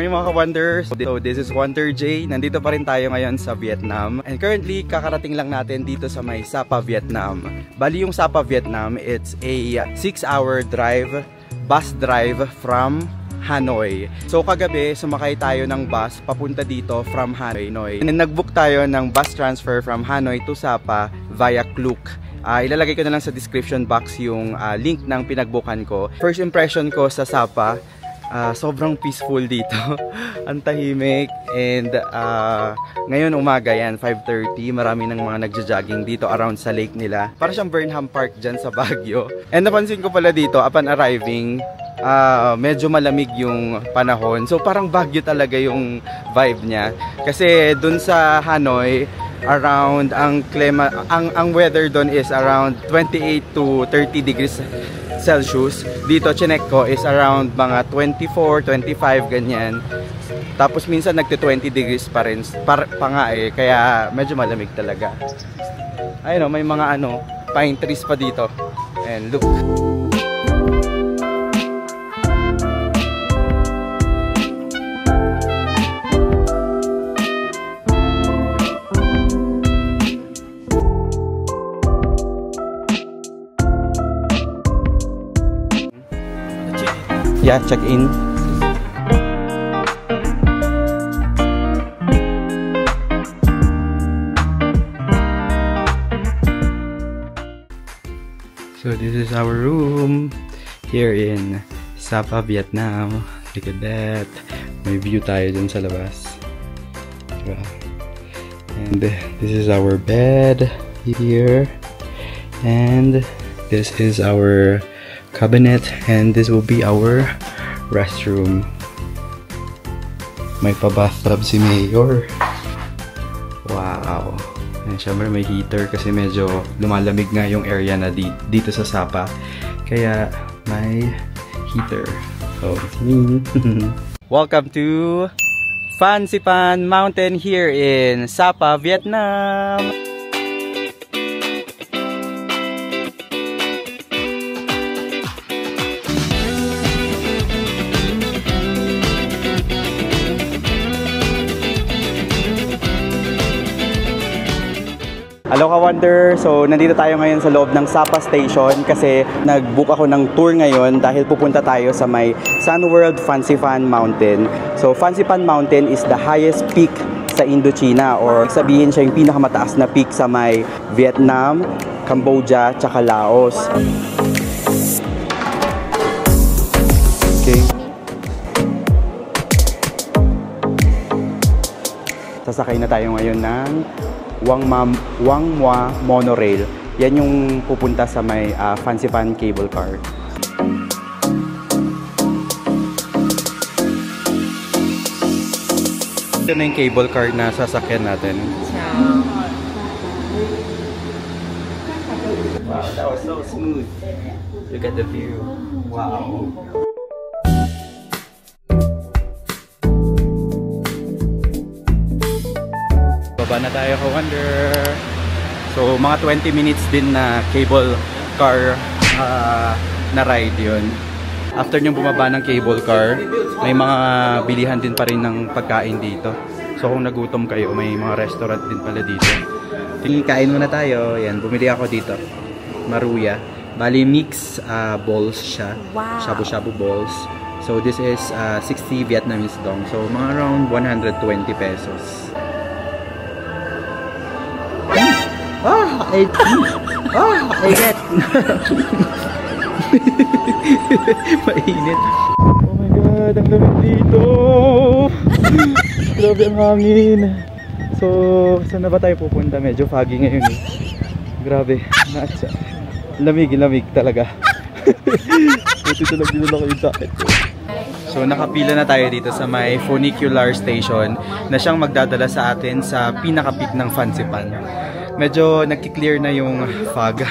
morning mga ka-Wonders! So this is Wonder J. Nandito pa rin tayo ngayon sa Vietnam. And currently, kakarating lang natin dito sa may Sapa, Vietnam. Bali yung Sapa, Vietnam, it's a 6-hour drive, bus drive from Hanoi. So kagabi, sumakay tayo ng bus papunta dito from Hanoi. And nag-book tayo ng bus transfer from Hanoi to Sapa via Klook. Ilalagay ko na lang sa description box yung link ng pinagbukan ko. First impression ko sa Sapa, sobrang peaceful dito. Ang tahimik. And ngayon umaga yan, 5:30. Marami ng mga nagja-jogging dito around sa lake nila. Para siyang Burnham Park dyan sa Baguio. And napansin ko pala dito, upon arriving, medyo malamig yung panahon. So parang Baguio talaga yung vibe niya. Kasi dun sa Hanoi, around ang weather doon is around 28 to 30 degrees Celsius. Dito chinek ko is around mga 24, 25 ganyan. Tapos minsan nagte 20 degrees pa rin pa nga eh, kaya medyo malamig talaga. Ayun, may mga pine trees pa dito. And look. Yeah, check in. So this is our room here in Sapa, Vietnam. Look at that. May view tayo dun sa labas. Diba? And this is our bed here. And this is our cabinet, and this will be our restroom. May pa-bathtub si Mayor. Wow. And syempre may heater kasi medyo lumalamig nga yung area na dito sa Sapa. Kaya may heater. So it's me. Welcome to Phan Xipan Mountain here in Sapa, Vietnam. Hello ka-Wonder! So nandito tayo ngayon sa loob ng Sapa Station kasi nag-book ako ng tour ngayon dahil pupunta tayo sa may Sun World Phan Xipan Mountain. So Phan Xipan Mountain is the highest peak sa Indochina, or sabihin siya yung pinakamataas na peak sa may Vietnam, Cambodia, tsaka Laos. Okay. Sasakay na tayo ngayon ng Wang Mua Monorail. Yan yung pupunta sa may Phan Xipan cable car. Ito na yung cable car na sasakyan natin. Wow, that was so smooth. Look at the view. Wow. Baba na tayo ka-Wonder. So mga 20 minutes din na cable car na ride yun. After nyo bumaba ng cable car, may mga bilihan din pa rin ng pagkain dito. So kung nagutom kayo, may mga restaurant din pala dito. Kain muna tayo. Yan, bumili ako dito. Maruya. Bali mix balls siya. Wow. Shabu-shabu balls. So this is 60 Vietnamese dong. So mga around 120 pesos. I get. Mainit. Oh my god, ang lamig dito. Grabe ang hangin. So, saan na ba tayo pupunta? Medyo foggy ngayon eh. Grabe. Lamig talaga. Buti talaga dito na kayo sa akin. So nakapila na tayo dito sa may funicular station na siyang magdadala sa atin sa pinaka-peak ng Phan Xipan. Medyo nagki-clear na yung fog.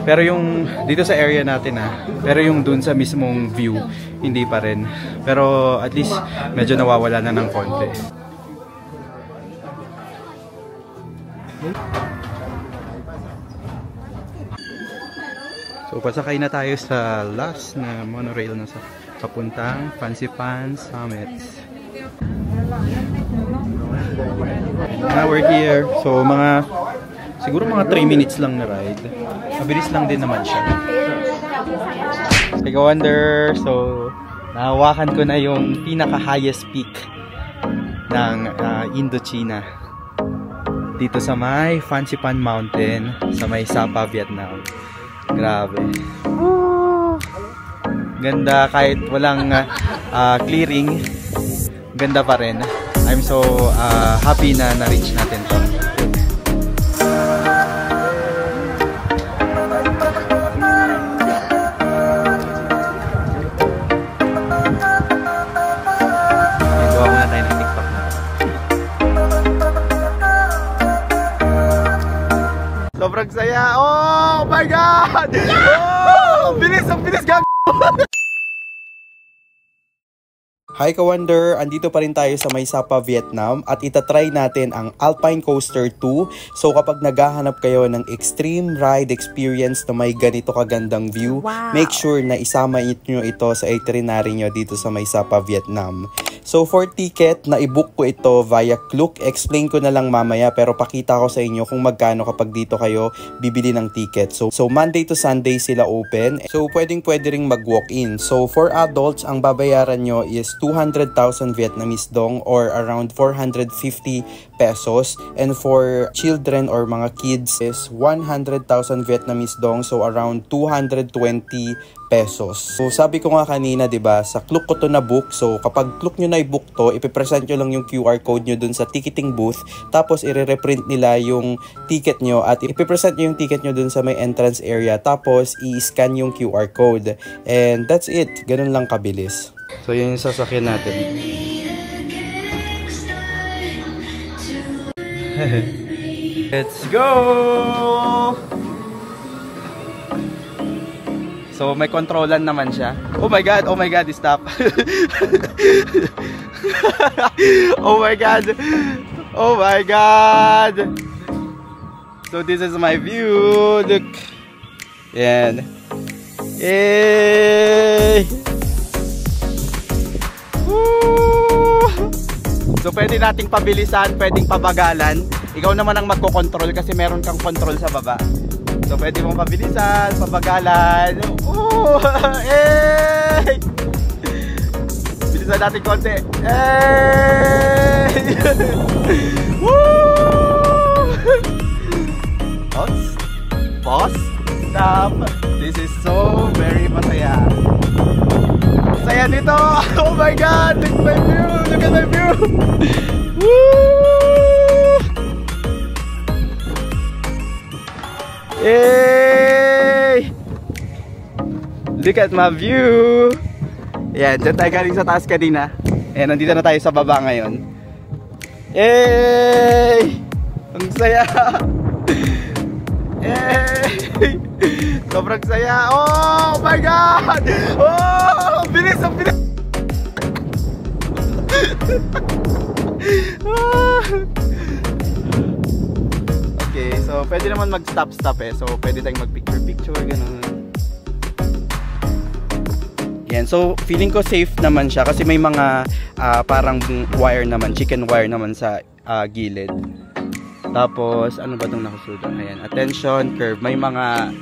Pero yung dito sa area natin pero yung dun sa mismong view, hindi pa rin. Pero at least medyo nawawala na ng konti. So pasakay na tayo sa last na monorail na sa papuntang Phan Xipan Summit. We're here. So siguro mga 3 minutes lang na ride. Mabilis lang din naman siya. Take a wonder. So nahawakan ko na yung pinaka-highest peak ng Indochina. Dito sa may Fansipan Mountain sa may Sapa, Vietnam. Grabe. Ganda kahit walang clearing. Ganda pa rin. I'm so happy na na-reach natin to. Gawa muna tayo ng TikTok na. Sobrang saya. Oh my God! Oh! Ang bilis gag! Hi ka-wonder! Andito pa rin tayo sa may Sapa, Vietnam at itatry natin ang Alpine Coaster 2. So kapag naghahanap kayo ng extreme ride experience na may ganito kagandang view, make sure na isama nyo ito sa itinerary nyo dito sa may Sapa, Vietnam. So for ticket, na-i-book ko ito via Klook. Explain ko na lang mamaya pero pakita ko sa inyo kung magkano kapag dito kayo bibili ng ticket. So Monday to Sunday sila open. So pwede ring mag-walk-in. So for adults, ang babayaran nyo is 200,000 Vietnamese dong or around 450 pesos. And for children or mga kids is 100,000 Vietnamese dong, so around 220 pesos. So sabi ko nga kanina, 'di ba, sa Klook ko to na book. So kapag Klook nyo na i-book to, ipipresent nyo lang yung QR code nyo dun sa ticketing booth, tapos i-reprint nila yung ticket nyo at ipipresent nyo yung ticket nyo dun sa may entrance area, tapos i-scan yung QR code. And that's it. Ganun lang kabilis. So yun yung sasakyan natin. Let's go! So may controlan naman siya. Oh my God, stop. Oh my God. Oh my God. So this is my view. Look. Yan. Yay! Woo! So pwede nating pabilisan, pwedeng pabagalan. Ikaw naman ang magko-control kasi meron kang control sa baba. So pwede mong pabilisan, pabagalan. Ooh! Hey! Bilisan natin konti. Hey! Woo! Pause. Stop. This is so very masaya. Saya nito. Oh my God! Look at my view! Look at my view! Woo! Yay! Look at my view! Yan, dyan tayo galing sa taas kanina. Ayan, nandito na tayo sa baba ngayon. Yay! Ang saya! Yay! Sobrang saya! Oh my God! Oh! Bilis! Ang bilis! Okay, so pwede naman mag-stop eh. So pwede tayong mag-picture, ganun. Yan, so feeling ko safe naman siya kasi may mga parang wire naman, chicken wire naman sa gilid. Tapos ano ba itong nakasultan? Ayan, attention, curve. May mga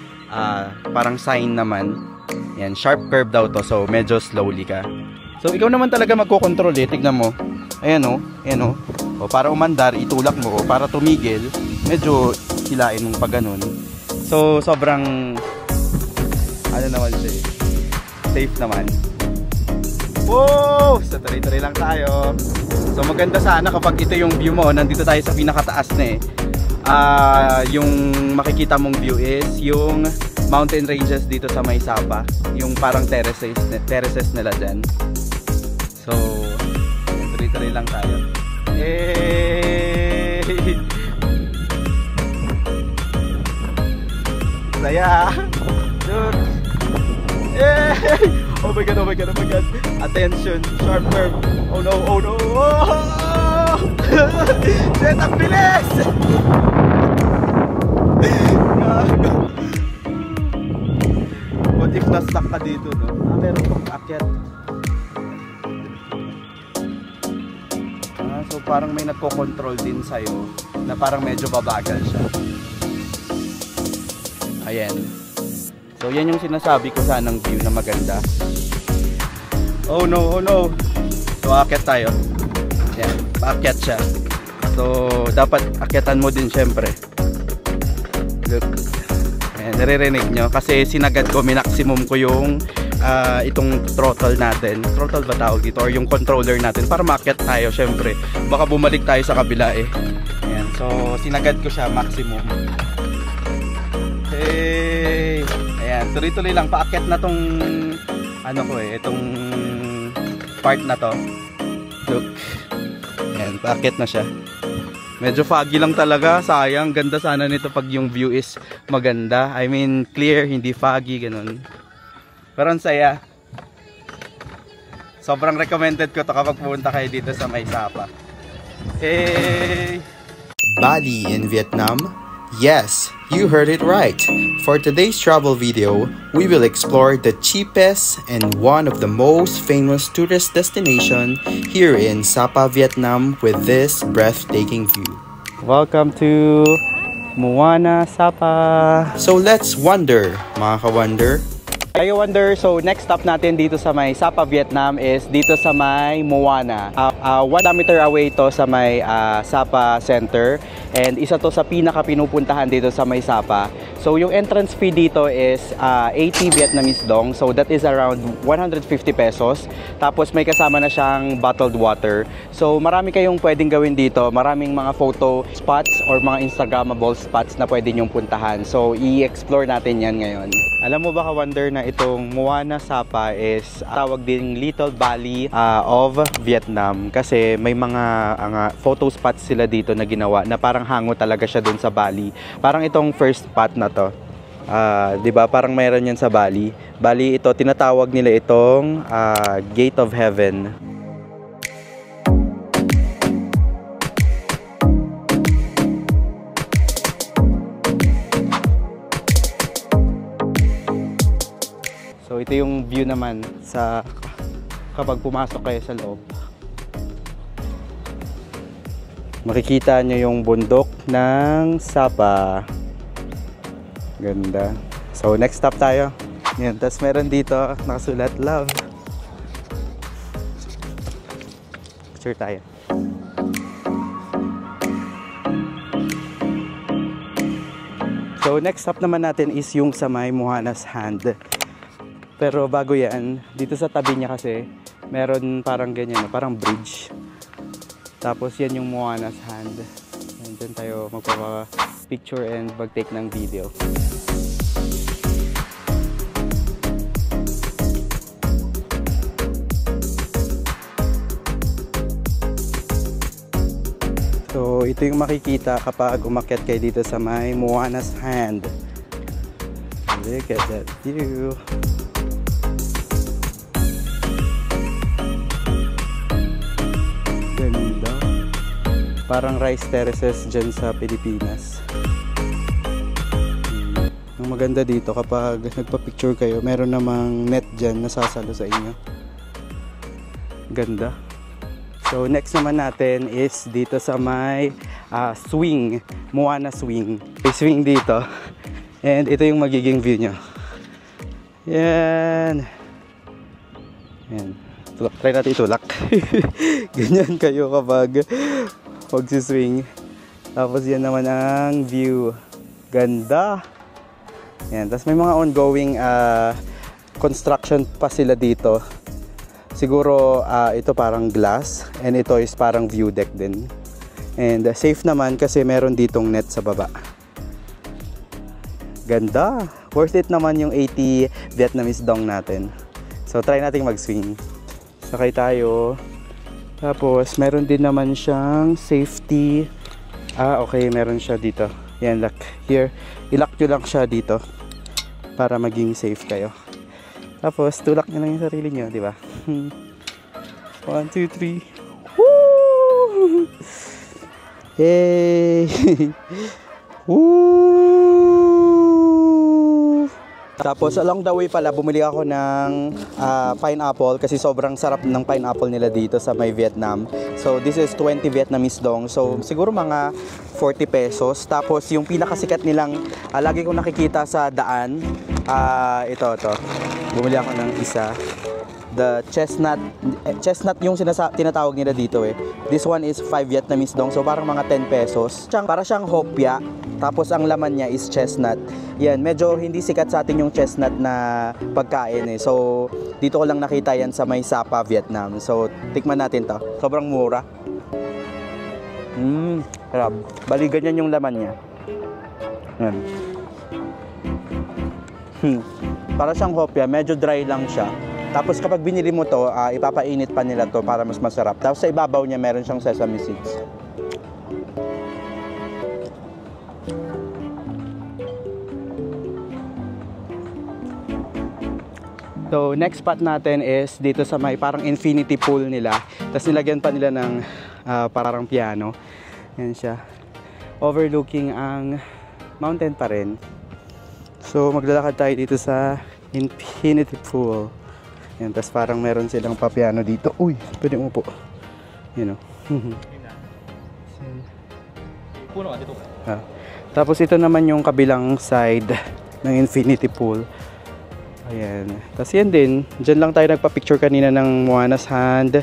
parang sign naman. Yan, sharp curve daw to, so medyo slowly ka. So ikaw naman talaga magko-control eh. Tignan mo. Ayan o, ayan o. O para umandar, itulak mo. O para tumigil, medyo hilain mong pag ganun. So sobrang ano naman siya eh, safe naman. Wow! So tuloy-tuloy lang tayo. So maganda sana kapag ito yung view mo. Nandito tayo sa pinakataas na eh. Yung makikita mong view is yung mountain ranges dito sa may Sapa. Yung parang terraces nila dyan. So tuloy-tuloy lang tayo. Hey! Saya! Look! Hey! Oh my God, oh my God, oh my God! Attention! Sharp curve! Oh no, oh no! Oh! Shit, ang bilis! What if na-stuck ka dito, no? Meron kong akyat. parang may nagko-control din sa'yo na parang medyo babagal siya. Ayan. So yan yung sinasabi ko sanang view na maganda. Oh no, oh no. So aakyat tayo. Ayan, paakyat siya. So dapat akyatan mo din syempre. Look. Ayan, naririnig nyo kasi sinagad ko, minaksimum ko yung itong throttle natin. Throttle ba tawag dito? Or yung controller natin para maakyat tayo syempre. Baka bumalik tayo sa kabila eh. Ayan, so sinagad ko siya maximum. Hey! Ayan, tuloy-tuloy lang. Paakyat na tong ano ko eh, itong part na to. Look. Ayan, paakyat na siya. Medyo foggy lang talaga. Sayang. Ganda sana nito pag yung view is maganda. I mean, clear, hindi foggy, ganun. Pero ang saya. Sobrang recommended ko to kapag pumunta kayo dito sa May Sapa. Hey! Bali in Vietnam? Yes, you heard it right. For today's travel video, we will explore the cheapest and one of the most famous tourist destination here in Sapa, Vietnam with this breathtaking view. Welcome to Moana Sapa. So let's wander, mga ka-wonder. Kayo wonder, so next stop natin dito sa May Sapa, Vietnam is dito sa May Moana. 1 kilometer away to sa May Sapa Center and isa to sa pinaka pinupuntahan dito sa May Sapa. So yung entrance fee dito is 80 Vietnamese dong. So that is around 150 pesos. Tapos may kasama na siyang bottled water. So marami kayong pwedeng gawin dito. Maraming mga photo spots or mga Instagrammable spots na pwede nyong puntahan. So i-explore natin yan ngayon. Alam mo ba ka-wonder na itong Moana Sapa is tawag din Little Bali of Vietnam kasi may mga photo spots sila dito na ginawa na parang hango talaga siya dun sa Bali. Parang itong first spot na to. 'Di ba? Parang mayroon 'yan sa Bali. Bali ito tinatawag nila itong Gate of Heaven. So ito yung view naman sa kapag pumasok kayo sa loob. Makikita nyo yung bundok ng Sapa. Ganda. So next stop tayo. Yan, tapos meron dito nakasulat love. Picture tayo. So next stop naman natin is yung sa may Moana's Hand. Pero bago yan, dito sa tabi niya kasi meron parang ganyan, parang bridge. Tapos yan yung Moana's Hand. And dyan tayo magpapa-picture and mag-take ng video. So ito yung makikita kapag umakyat kayo dito sa may Moana's Hand. Look at that view. Ganda. Parang rice terraces dyan sa Pilipinas. Ang maganda dito kapag nagpa-picture kayo, meron namang net dyan nasasalo sa inyo. Ganda. So next naman natin is dito sa may swing, Moana swing. May swing dito. And ito yung magiging view nyo. Yan. Yan. Try natin itulak. Ganyan kayo kapag magsiswing. Tapos yan naman ang view. Ganda. Yan. Tapos may mga ongoing construction pa sila dito. Siguro ito parang glass and ito is parang view deck din. And safe naman kasi meron ditong net sa baba. Ganda. Worth it naman yung 80 Vietnamese dong natin. So try nating mag-swing. Sakay tayo. Tapos meron din naman siyang safety. Okay, meron siya dito. Yan, lock. Here, ilock nyo lang siya dito para maging safe kayo. Tapos tulak nyo lang yung sarili nyo, di ba? 1, 2, 3. Woo! Hey! Woo! Tapos along the way pala, bumili ako ng pineapple kasi sobrang sarap ng pineapple nila dito sa may Vietnam. So this is 20 Vietnamese dong. So siguro mga 40 pesos. Tapos yung pinakasikat nilang, lagi kong nakikita sa daan, ito. Bumili ako ng isa. The chestnut yung tinatawag nila dito eh. This one is 5 Vietnamese dong. So parang mga 10 pesos. Para siyang hopya. Tapos ang laman niya is chestnut. Yan, medyo hindi sikat sa atin yung chestnut na pagkain eh. So dito ko lang nakita yan sa may Sapa, Vietnam. So tikman natin to. Sobrang mura. Sarap. Bali ganyan yung laman niya. Yan. Para siyang hopya, medyo dry lang siya. Tapos kapag binili mo to, ipapainit pa nila to para mas masarap. Tapos sa ibabaw niya meron siyang sesame seeds. So next spot natin is dito sa may parang infinity pool nila. Tapos nilagyan pa nila ng parang piano. Yan siya. Overlooking ang mountain pa rin. So maglalakad tayo dito sa infinity pool. Yan, tapos parang meron silang papiano dito. Uy, pwede umupo. You know. Puno dito. Tapos ito naman yung kabilang side ng infinity pool. Ayan. Tapos yan din. Diyan lang tayo nagpa-picture kanina ng Moana's hand.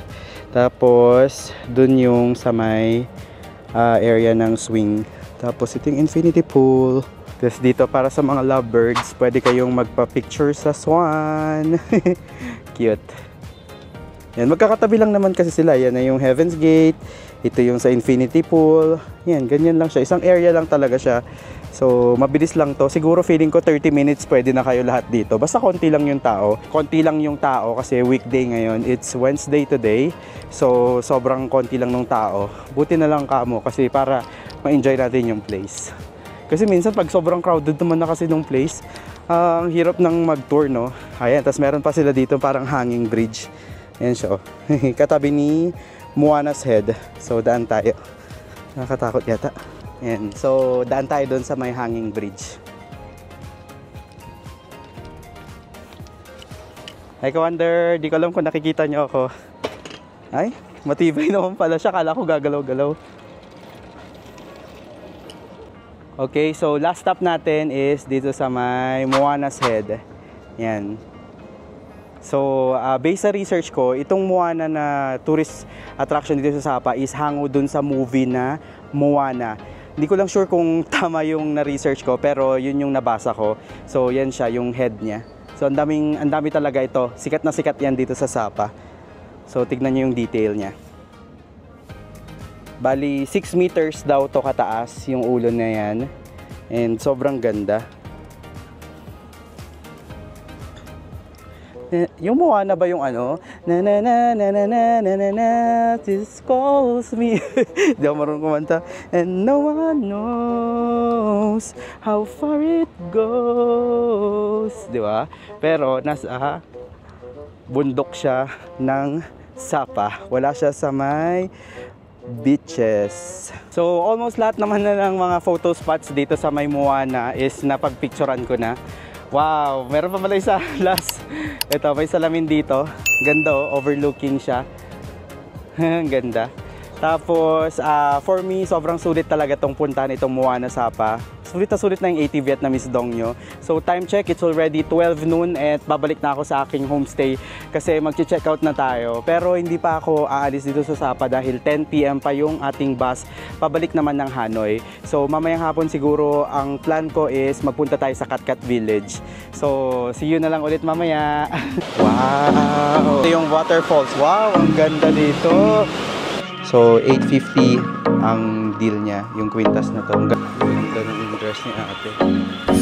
Tapos dun yung sa may area ng swing. Tapos ito yung infinity pool. Tapos dito para sa mga lovebirds, pwede kayong magpa-picture sa swan. Cute. Yan, magkakatabi lang naman kasi sila. Yan na yung Heaven's Gate. Ito yung sa infinity pool. Yan, ganyan lang siya. Isang area lang talaga siya. So, mabilis lang to. Siguro feeling ko 30 minutes pwede na kayo lahat dito. Basta konti lang yung tao. Konti lang yung tao kasi weekday ngayon. It's Wednesday today. So, sobrang konti lang ng tao. Buti na lang kamo kasi para ma-enjoy natin yung place. Kasi minsan pag sobrang crowded naman na kasi nung place, ang hirap ng mag-tour, no? Ayan, tapos meron pa sila dito parang hanging bridge. Ayan siya, oh. Katabi ni Moana's Head. So, daan tayo. Nakakatakot yata. Ayan. So, daan tayo doon sa may hanging bridge. Hi, Kawander. Di ko alam kung nakikita nyo ako. Ay, matibay naman pala siya. Kala ko gagalaw-galaw. Okay, so last stop natin is dito sa may Moana's Head. Yan. So, based sa research ko, itong Moana na tourist attraction dito sa Sapa is hango dun sa movie na Moana. Hindi ko lang sure kung tama yung na-research ko, pero yun yung nabasa ko. So, yan siya, yung head niya. So, ang dami talaga ito. Sikat na sikat yan dito sa Sapa. So, tignan niyo yung detail niya. Bali, 6 meters daw to kataas yung ulo na yan. And sobrang ganda. Yung Moana ba yung ano? Na na na na na na na na na this calls me. Di ako marunong kumanta. And no one knows how far it goes. Di ba? Pero nasa bundok siya ng Sapa. Wala siya sa may beaches. So almost lahat naman na ng mga photo spots dito sa may Moana is napagpicturean ko na. Wow, meron pa pala isa last. Ito, may salamin dito. Ganda, oh, overlooking siya. Ganda. Tapos for me, sobrang sulit talaga tong puntahan itong Moana Sapa. Sulit na sulit na yung 80 Vietnamese dong nyo. So time check, it's already 12 noon at babalik na ako sa aking homestay kasi mag-check out na tayo. Pero hindi pa ako aalis dito sa Sapa dahil 10 PM pa yung ating bus pabalik naman ng Hanoi. So mamayang hapon siguro ang plan ko is magpunta tayo sa Cat Cat Village. So see you na lang ulit mamaya. Wow! Ito yung waterfalls. Wow, ang ganda dito. So, 850 ang deal niya, yung kwintas na to. Ang ganda ng dress ni ate.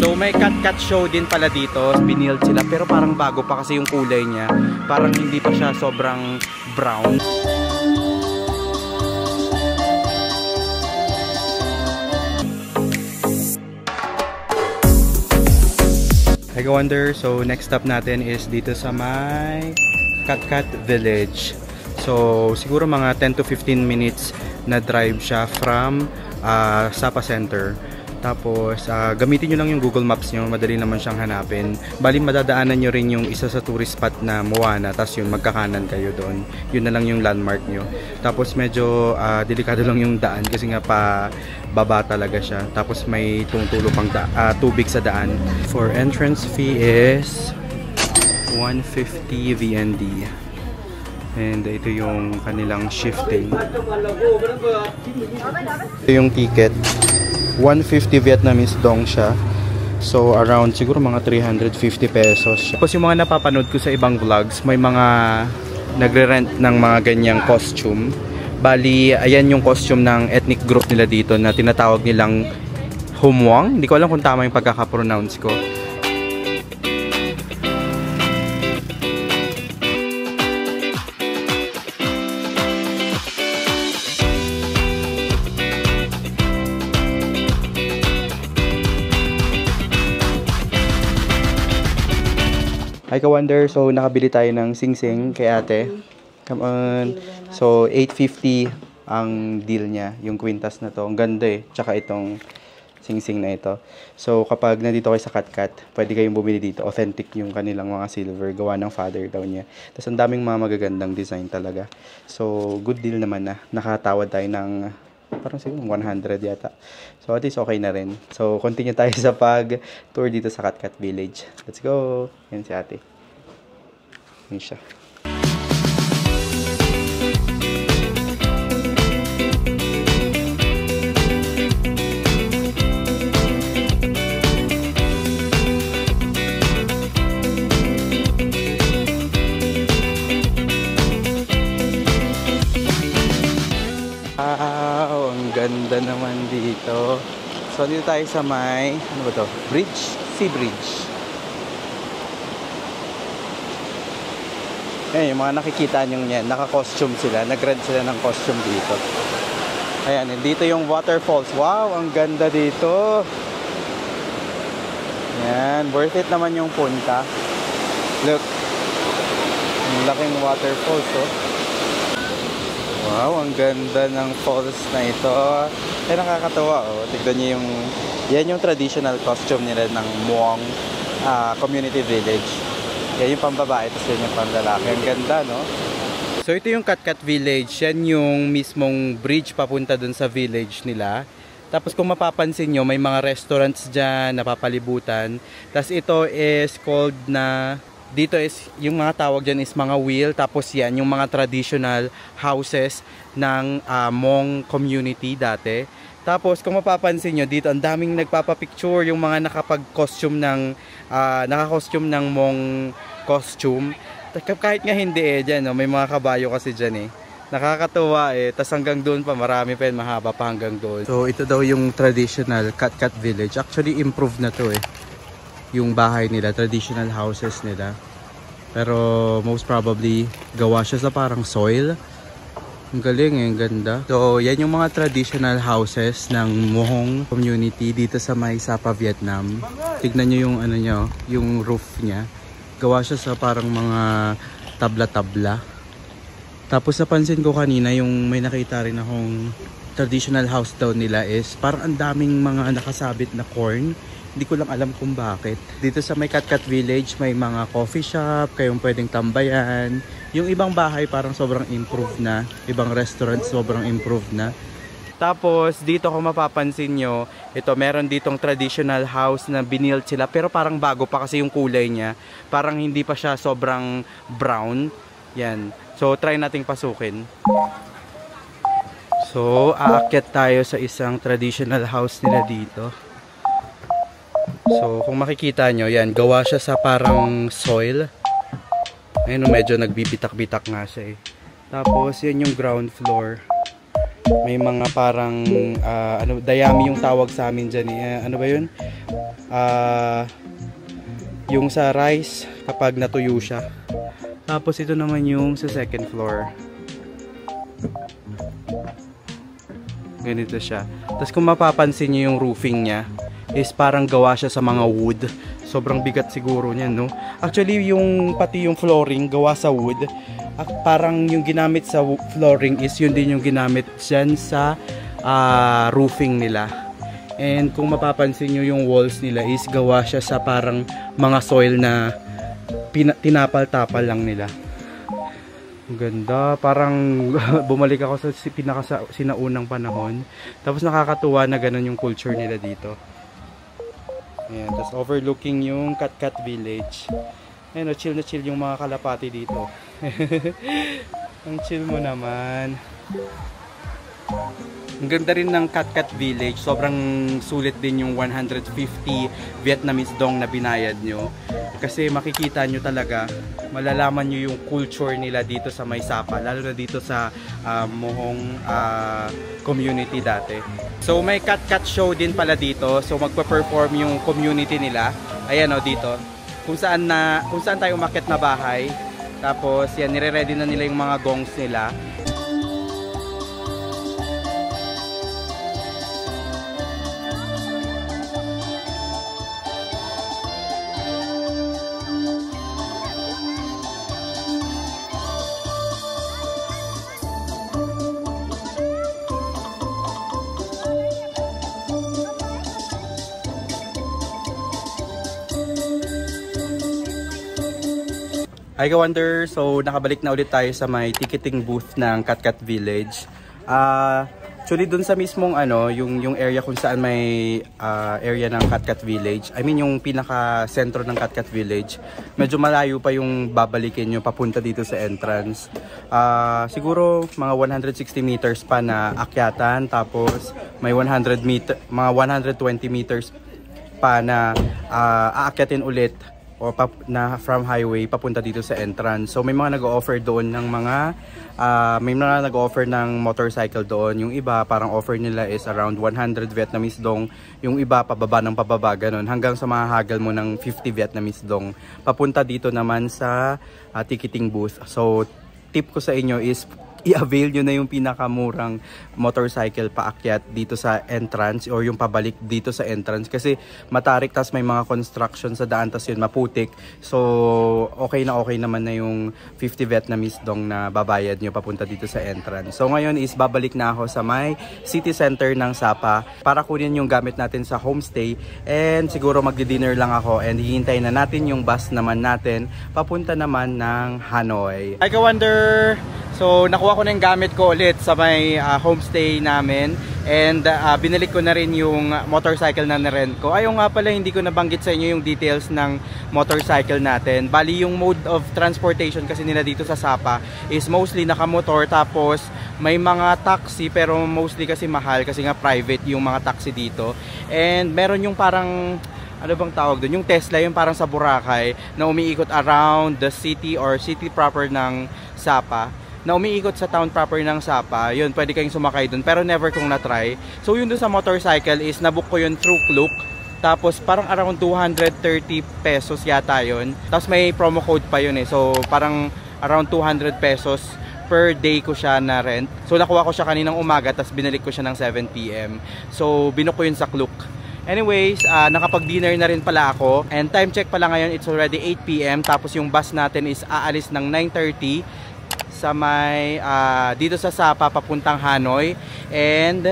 So, may cat-cat show din pala dito. Binild sila, pero parang bago pa kasi yung kulay niya. Parang hindi pa siya sobrang brown. Hi, Kawander. So, next stop natin is dito sa may Cat Cat Village. So, siguro mga 10 to 15 minutes na drive siya from Sapa Center. Tapos, gamitin nyo lang yung Google Maps nyo. Madali naman siyang hanapin. Bali, madadaanan nyo rin yung isa sa tourist spot na Moana. Tapos yun, magkakanan kayo doon. Yun na lang yung landmark nyo. Tapos, medyo delikado lang yung daan kasi nga pa baba talaga siya. Tapos, may tumutulo pang tubig sa daan. For entrance fee is 150 VND. And ito yung kanilang shifting. Ito yung ticket. 150 Vietnamese dong siya. So around siguro mga 350 pesos. Tapos yung mga napapanood ko sa ibang vlogs, may mga nagre-rent ng mga ganyang costume. Bali, ayan yung costume ng ethnic group nila dito na tinatawag nilang Hmong. Hindi ko alam kung tama yung pagkaka-pronounce ko. Hi ka-wonder, so nakabili tayo ng sing-sing kay ate. Come on. So 850 ang deal niya, yung kwintas na to. Ang ganda eh, tsaka itong sing-sing na ito. So kapag nandito kayo sa Katkat, pwede kayong bumili dito. Authentic yung kanilang mga silver, gawa ng father daw niya. Tapos ang daming mga magagandang design talaga. So good deal naman na. Nakatawad tayo ng parang siguro 100 yata. So at least okay na rin. So continue tayo sa pag-tour dito sa Katkat Village. Let's go! Yan si ate. Yan siya. Wow, ang ganda naman dito. So dito tayo sa may, ano ba to? Bridge? Sea Bridge. Ayan, yung mga nakikita nyo yan, naka-costume sila. Nag-rent sila ng costume dito. Ayan, dito yung waterfalls. Wow, ang ganda dito. Ayan, worth it naman yung punta. Look. Ang laking waterfalls, oh. Wow, ang ganda ng falls na ito. Ay, nakakatawa, oh. Tignan niyo yung, yan yung traditional costume nila ng Hmong Community Village. Yan yung pambabae, tapos yan yung pamlalaki. Ang ganda, no? So, ito yung Katkat Village. Yan yung mismong bridge papunta dun sa village nila. Tapos, kung mapapansin nyo, may mga restaurants dyan, napapalibutan. Tapos, ito is called na... Dito is, yung mga tawag dyan is mga wheel. Tapos yan, yung mga traditional houses ng Hmong community dati. Tapos kung mapapansin nyo, dito ang daming nagpapapicture, yung mga nakapag-costume ng, naka-costume ng Hmong costume. Kahit nga hindi eh, dyan, no? May mga kabayo kasi dyan eh. Nakakatuwa eh. Tapos hanggang doon pa, marami pa yun, mahaba pa hanggang doon. So ito daw yung traditional Katkat Village. Actually, improved na to eh. Yung bahay nila, traditional houses nila. Pero most probably gawa siya sa parang soil. Ang galing eh, ang ganda. So yan yung mga traditional houses ng Hmong community dito sa may Sapa, Vietnam. Tignan nyo yung ano nyo, yung roof niya. Gawa siya sa parang mga tabla-tabla. Tapos napansin ko kanina yung may nakita rin akong traditional house daw nila is parang ang daming mga nakasabit na corn. Hindi ko lang alam kung bakit. Dito sa may Katkat Village, may mga coffee shop, kayong pwedeng tambayan. Yung ibang bahay parang sobrang improved na. Ibang restaurant sobrang improved na. Tapos dito kung mapapansin nyo, ito meron ditong traditional house na binild sila. Pero parang bago pa kasi yung kulay niya. Parang hindi pa siya sobrang brown. Yan. So try nating pasukin. So aakyat tayo sa isang traditional house nila dito. So, kung makikita nyo, yan, gawa siya sa parang soil. Ayun, medyo nagbibitak-bitak nga siya eh. Tapos, yan yung ground floor. May mga parang, ano, dayami yung tawag sa amin dyan eh. Ano ba yun? Yung sa rice, kapag natuyo siya. Tapos, ito naman yung sa second floor. Ganito siya. Tapos, kung mapapansin nyo yung roofing niya, is parang gawa siya sa mga wood. Sobrang bigat siguro niyan, no? Actually, yung pati yung flooring gawa sa wood. At parang yung ginamit sa flooring is yun din yung ginamit dyan sa roofing nila. And kung mapapansin nyo yung walls nila is gawa siya sa parang mga soil na tinapal-tapal lang nila. Ang ganda, parang bumalik ako sa sinaunang panahon. Tapos nakakatuwa na ganun yung culture nila dito. Ayan, tapos overlooking yung Katkat Village. Ayan, chill na chill yung mga kalapati dito. Ang chill mo naman. Ang ganda rin ng Katkat Village. Sobrang sulit din yung 150 Vietnamese dong na binayad nyo. Kasi makikita nyo talaga, malalaman nyo yung culture nila dito sa May Sapa. Lalo na dito sa Mohong community dati. So may Katkat show din pala dito. So magpa-perform yung community nila. Ayan o dito. Kung saan tayo umakyat na bahay. Tapos yan, nire-ready na nila yung mga gongs nila. Hi Ka-Wonder! So nakabalik na ulit tayo sa may ticketing booth ng Katkat Village. Actually dun sa mismong yung area kung saan may area ng Katkat Village. I mean yung pinaka sentro ng Katkat Village. Medyo malayo pa yung babalikin nyo papunta dito sa entrance. Siguro mga 160 meters pa na akyatan, tapos may mga 120 meters pa na aakyatin ulit o na from highway papunta dito sa entrance. So may mga nag-o-offer doon ng may mga nag-o-offer ng motorcycle doon. Yung iba parang offer nila is around 100 Vietnamese dong. Yung iba pababa ng pababa ganun, hanggang sa mahahagal mo ng 50 Vietnamese dong papunta dito naman sa ticketing booth. So tip ko sa inyo is i-avail nyo na yung pinakamurang motorcycle paakyat dito sa entrance or yung pabalik dito sa entrance kasi matarik, tas may mga construction sa daan, tas yun maputik. So okay naman na yung 50 Vietnamese dong na babayad nyo papunta dito sa entrance. So ngayon is babalik na ako sa may city center ng Sapa para kunin yung gamit natin sa homestay, and siguro magdi-dinner lang ako and hihintayin na natin yung bus naman natin papunta naman ng Hanoi. Hi Ka-Wonder! So nakuha ko na yung gamit ko ulit sa may homestay namin, and binalik ko na rin yung motorcycle na nirent ko. Ayaw nga pala, hindi ko nabanggit sa inyo yung details ng motorcycle natin. Bali yung mode of transportation kasi nila dito sa Sapa is mostly nakamotor, tapos may mga taxi pero mostly kasi mahal kasi nga private yung mga taxi dito. And meron yung parang ano bang tawag doon? Yung Tesla, yung parang sa Boracay na umiikot around the city or city proper ng Sapa, na umiikot sa town proper ng Sapa. Yun, pwede kayong sumakay dun, pero never kong na-try. So yun dun sa motorcycle is nabook ko yun through Klook. Tapos parang around 230 pesos yata yun. Tapos may promo code pa yun eh. So parang around 200 pesos per day ko siya na rent. So nakuha ko siya kaninang umaga, tapos binalik ko siya ng 7 PM. So binook ko yun sa Klook. Anyways, nakapag-dinner na rin pala ako. And time check pala ngayon, it's already 8 PM. Tapos yung bus natin is aalis ng 9:30 sa may dito sa Sapa papuntang Hanoi, and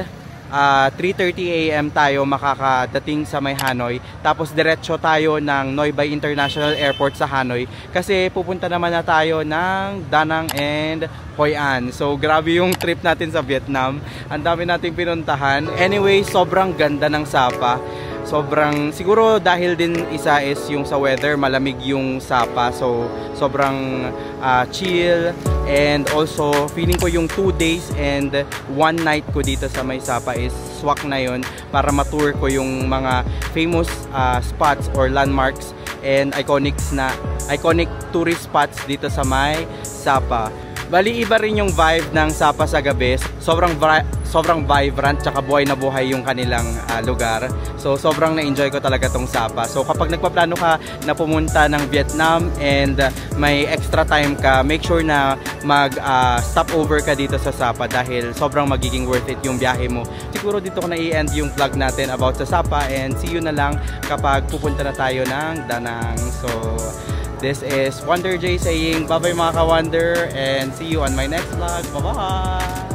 3:30 AM tayo makakadating sa may Hanoi, tapos diretso tayo ng Noi Bai International Airport sa Hanoi kasi pupunta naman na tayo ng Da Nang and Hoi An. So grabe yung trip natin sa Vietnam, ang dami nating pinuntahan. Anyway, sobrang ganda ng Sapa. Sobrang, siguro dahil din isa is yung sa weather, malamig yung Sapa, so sobrang chill. And also feeling ko yung 2 days and 1 night ko dito sa may Sapa is swak na yun para matour ko yung mga famous spots or landmarks and iconic tourist spots dito sa may Sapa. Bali iba rin yung vibe ng Sapa sa gabi. Sobrang vibrant, tsaka buhay na buhay yung kanilang lugar. So sobrang na-enjoy ko talaga tong Sapa. So kapag nagpaplano ka na pumunta ng Vietnam and may extra time ka, make sure na stop over ka dito sa Sapa dahil sobrang magiging worth it yung biyahe mo. Siguro dito ko na i-end yung vlog natin about sa Sapa, and see you na lang kapag pupunta na tayo ng Da Nang. So this is Wonder J saying bye bye mga Ka-Wonder, and see you on my next vlog. Bye bye!